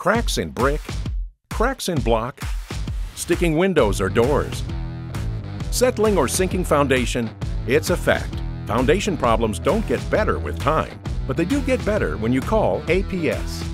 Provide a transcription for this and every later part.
Cracks in brick, cracks in block, sticking windows or doors. Settling or sinking foundation, it's a fact. Foundation problems don't get better with time, but they do get better when you call APS.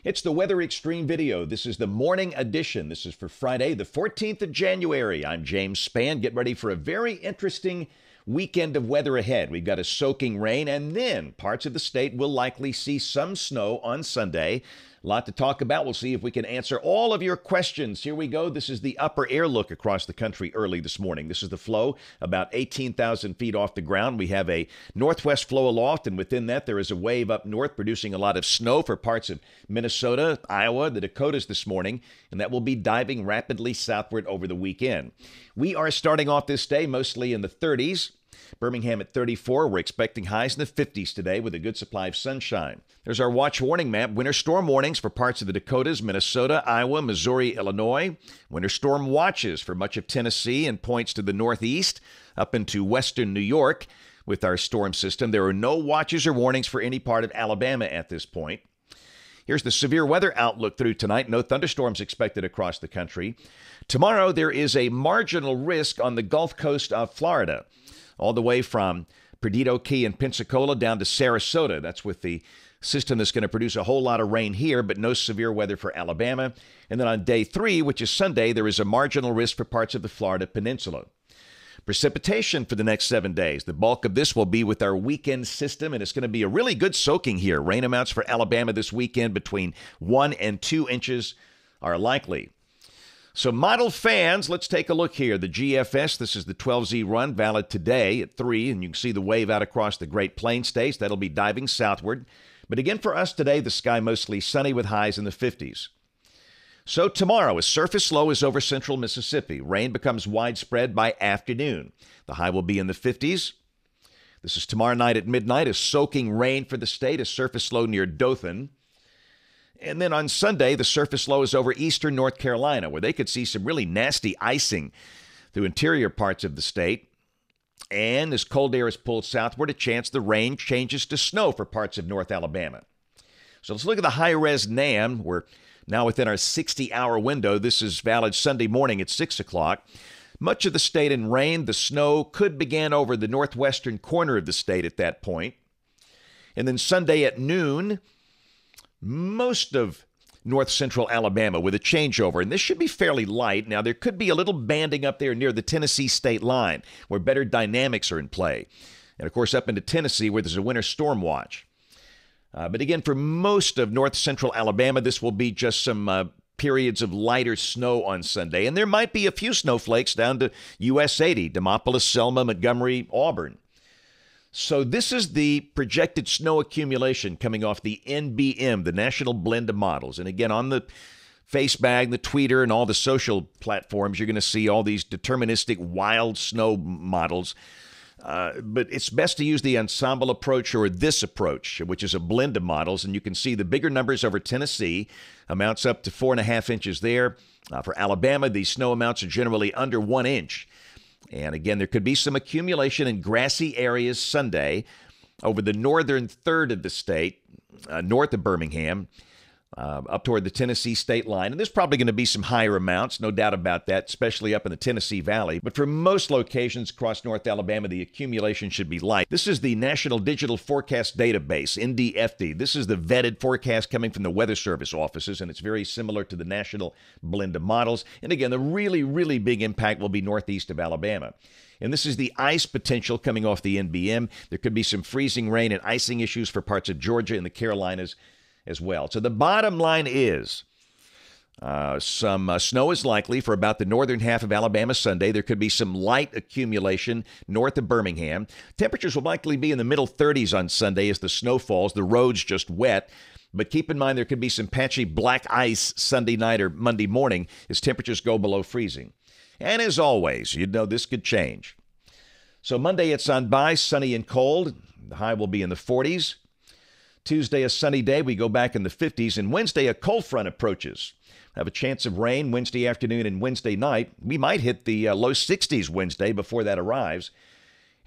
It's the Weather Xtreme video. This is the morning edition. This is for Friday, the 14th of January. I'm James Spann. Get ready for a very interesting weekend of weather ahead. We've got a soaking rain, and then parts of the state will likely see some snow on Sunday. A lot to talk about. We'll see if we can answer all of your questions. Here we go. This is the upper air look across the country early this morning. This is the flow about 18,000 feet off the ground. We have a northwest flow aloft, and within that there is a wave up north producing a lot of snow for parts of Minnesota, Iowa, the Dakotas this morning, and that will be diving rapidly southward over the weekend. We are starting off this day mostly in the 30s. Birmingham at 34. We're expecting highs in the 50s today with a good supply of sunshine. There's our watch warning map. Winter storm warnings for parts of the Dakotas, Minnesota, Iowa, Missouri, Illinois. Winter storm watches for much of Tennessee and points to the northeast up into western New York with our storm system. There are no watches or warnings for any part of Alabama at this point. Here's the severe weather outlook through tonight. No thunderstorms expected across the country. Tomorrow, there is a marginal risk on the Gulf Coast of Florida, all the way from Perdido Key and Pensacola down to Sarasota. That's with the system that's going to produce a whole lot of rain here, but no severe weather for Alabama. And then on day 3, which is Sunday, there is a marginal risk for parts of the Florida Peninsula. Precipitation for the next 7 days. The bulk of this will be with our weekend system, and it's going to be a really good soaking here. Rain amounts for Alabama this weekend between 1 and 2 inches are likely. So model fans, let's take a look here. The GFS, this is the 12Z run, valid today at 3, and you can see the wave out across the Great Plains states. That'll be diving southward. But again, for us today, the sky mostly sunny with highs in the 50s. So tomorrow, a surface low is over central Mississippi. Rain becomes widespread by afternoon. The high will be in the 50s. This is tomorrow night at midnight, a soaking rain for the state, a surface low near Dothan. And then on Sunday, the surface low is over eastern North Carolina, where they could see some really nasty icing through interior parts of the state. And as cold air is pulled southward, a chance the rain changes to snow for parts of North Alabama. So let's look at the high-res NAM. We're now within our 60-hour window. This is valid Sunday morning at 6 o'clock. Much of the state in rain. The snow could begin over the northwestern corner of the state at that point. And then Sunday at noon, most of north-central Alabama with a changeover, and this should be fairly light. Now, there could be a little banding up there near the Tennessee state line where better dynamics are in play. And, of course, up into Tennessee where there's a winter storm watch. But again, for most of north-central Alabama, this will be just some periods of lighter snow on Sunday. And there might be a few snowflakes down to US 80, Demopolis, Selma, Montgomery, Auburn. So this is the projected snow accumulation coming off the NBM, the National Blend of Models. And again, on the Facebag, the Tweeter, and all the social platforms, you're going to see all these deterministic wild snow models. But it's best to use the ensemble approach or this approach, which is a blend of models. And you can see the bigger numbers over Tennessee, amounts up to 4.5 inches there. For Alabama, the snow amounts are generally under 1 inch. And again, there could be some accumulation in grassy areas Sunday over the northern third of the state, north of Birmingham, up toward the Tennessee state line. And there's probably going to be some higher amounts, no doubt about that, especially up in the Tennessee Valley. But for most locations across North Alabama, the accumulation should be light. This is the National Digital Forecast Database, NDFD. This is the vetted forecast coming from the Weather Service offices, and it's very similar to the National Blend of Models. And again, the really, really big impact will be northeast of Alabama. And this is the ice potential coming off the NBM. There could be some freezing rain and icing issues for parts of Georgia and the Carolinas as well. So the bottom line is some snow is likely for about the northern half of Alabama Sunday. There could be some light accumulation north of Birmingham. Temperatures will likely be in the middle 30s on Sunday as the snow falls. The road's just wet. But keep in mind there could be some patchy black ice Sunday night or Monday morning as temperatures go below freezing. And as always, you know this could change. So Monday it's on by, sunny and cold. The high will be in the 40s. Tuesday, a sunny day. We go back in the 50s. And Wednesday, a cold front approaches. Have a chance of rain Wednesday afternoon and Wednesday night. We might hit the low 60s Wednesday before that arrives.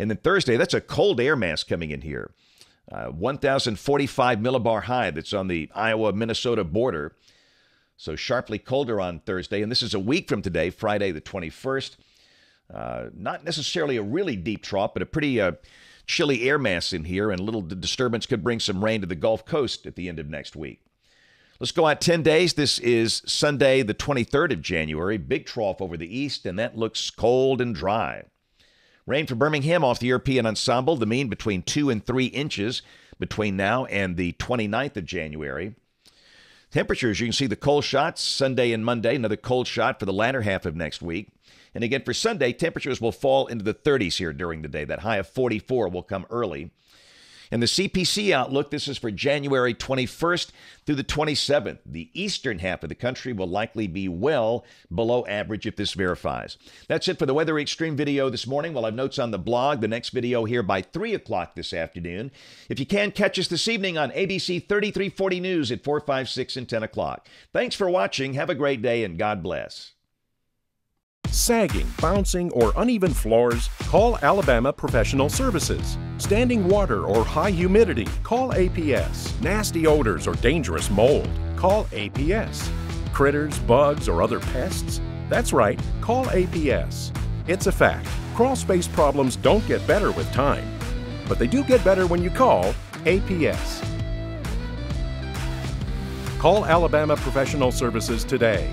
And then Thursday, that's a cold air mass coming in here. 1,045 millibar high that's on the Iowa-Minnesota border. So sharply colder on Thursday. And this is a week from today, Friday the 21st. Not necessarily a really deep trough, but a pretty chilly air mass in here. And a little disturbance could bring some rain to the Gulf Coast at the end of next week. Let's go out 10 days. This is Sunday, the 23rd of January. Big trough over the east, and that looks cold and dry. Rain for Birmingham off the European ensemble, the mean between 2 and 3 inches between now and the 29th of January. Temperatures, you can see the cold shots Sunday and Monday, another cold shot for the latter half of next week. And again, for Sunday, temperatures will fall into the 30s here during the day. That high of 44 will come early. And the CPC outlook, this is for January 21st through the 27th. The eastern half of the country will likely be well below average if this verifies. That's it for the Weather Xtreme video this morning. We'll have notes on the blog. The next video here by 3 o'clock this afternoon. If you can, catch us this evening on ABC 3340 News at 4, 5, 6, and 10 o'clock. Thanks for watching. Have a great day, and God bless. Sagging, bouncing, or uneven floors? Call Alabama Professional Services. Standing water or high humidity? Call APS. Nasty odors or dangerous mold? Call APS. Critters, bugs, or other pests? That's right, call APS. It's a fact. Crawl space problems don't get better with time, but they do get better when you call APS. Call Alabama Professional Services today.